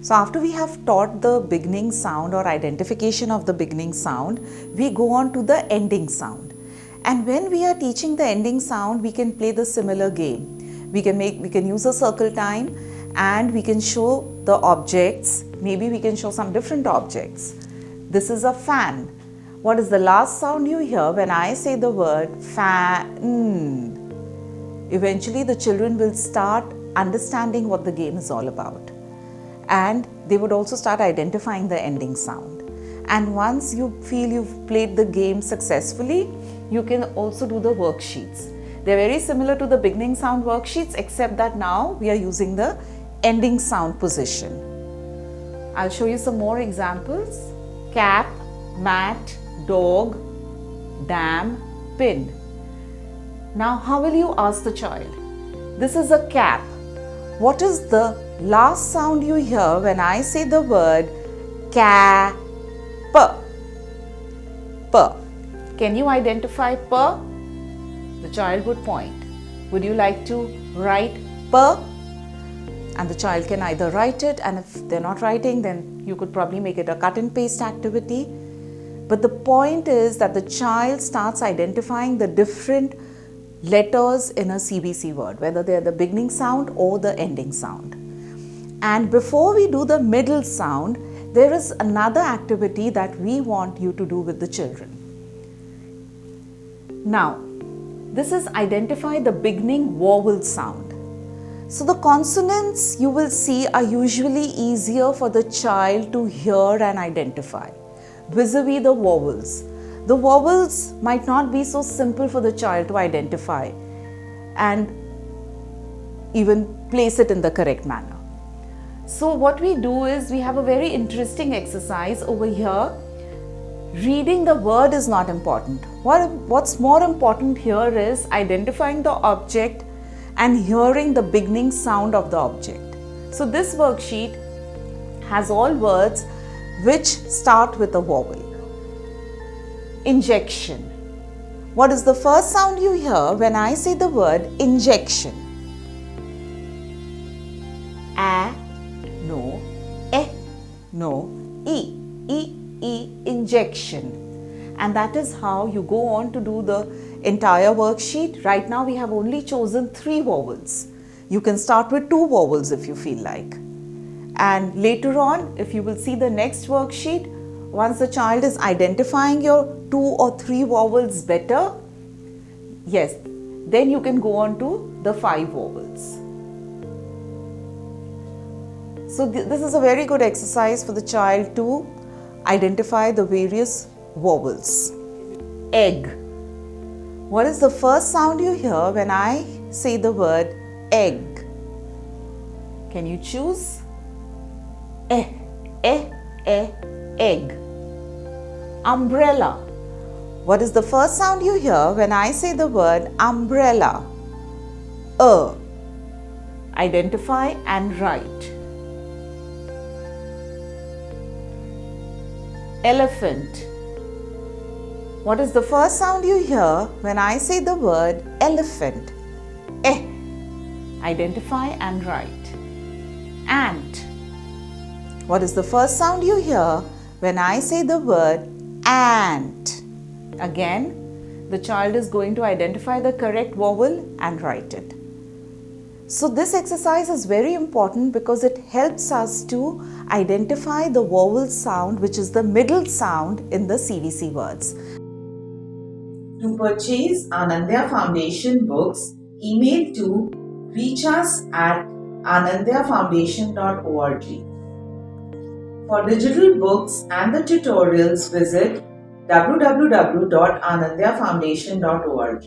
So after we have taught the beginning sound or identification of the beginning sound, we go on to the ending sound. And when we are teaching the ending sound, we can play the similar game. We can use a circle time and we can show the objects. Maybe we can show some different objects. This is a fan. What is the last sound you hear when I say the word fan? Eventually the children will start understanding what the game is all about. And they would also start identifying the ending sound. And once you feel you've played the game successfully, you can also do the worksheets. They're very similar to the beginning sound worksheets, except that now we are using the ending sound position. I'll show you some more examples. Cap, mat, dog, dam, pin. Now how will you ask the child? This is a cap. What is the last sound you hear when I say the word cap? P. Can you identify P? The child would point. Would you like to write P? And the child can either write it, and if they're not writing, then you could probably make it a cut and paste activity. But the point is that the child starts identifying the different letters in a CBC word, whether they're the beginning sound or the ending sound. And before we do the middle sound, there is another activity that we want you to do with the children. Now, this is identify the beginning vowel sound. So the consonants you will see are usually easier for the child to hear and identify, vis-a-vis the vowels. The vowels might not be so simple for the child to identify and even place it in the correct manner. So what we do is we have a very interesting exercise over here. Reading the word is not important. What's more important here is identifying the object and hearing the beginning sound of the object. So this worksheet has all words which start with a vowel. Injection. What is the first sound you hear when I say the word injection? A, no, eh, no, e, injection. And that is how you go on to do the entire worksheet. Right now we have only chosen 3 vowels. You can start with 2 vowels if you feel like. And later on, if you will see the next worksheet, once the child is identifying your 2 or 3 vowels better, yes, then you can go on to the 5 vowels. So this is a very good exercise for the child to identify the various vowels. Egg. What is the first sound you hear when I say the word egg? Can you choose? Egg. Umbrella. What is the first sound you hear when I say the word umbrella? Identify and write. Elephant. What is the first sound you hear when I say the word elephant? Identify and write. Ant. What is the first sound you hear when I say the word ant? Again, the child is going to identify the correct vowel and write it. So this exercise is very important because it helps us to identify the vowel sound, which is the middle sound in the CVC words. To purchase Anandaya Foundation books, email to reachus@anandayafoundation.org. For digital books and the tutorials, visit www.anandayafoundation.org.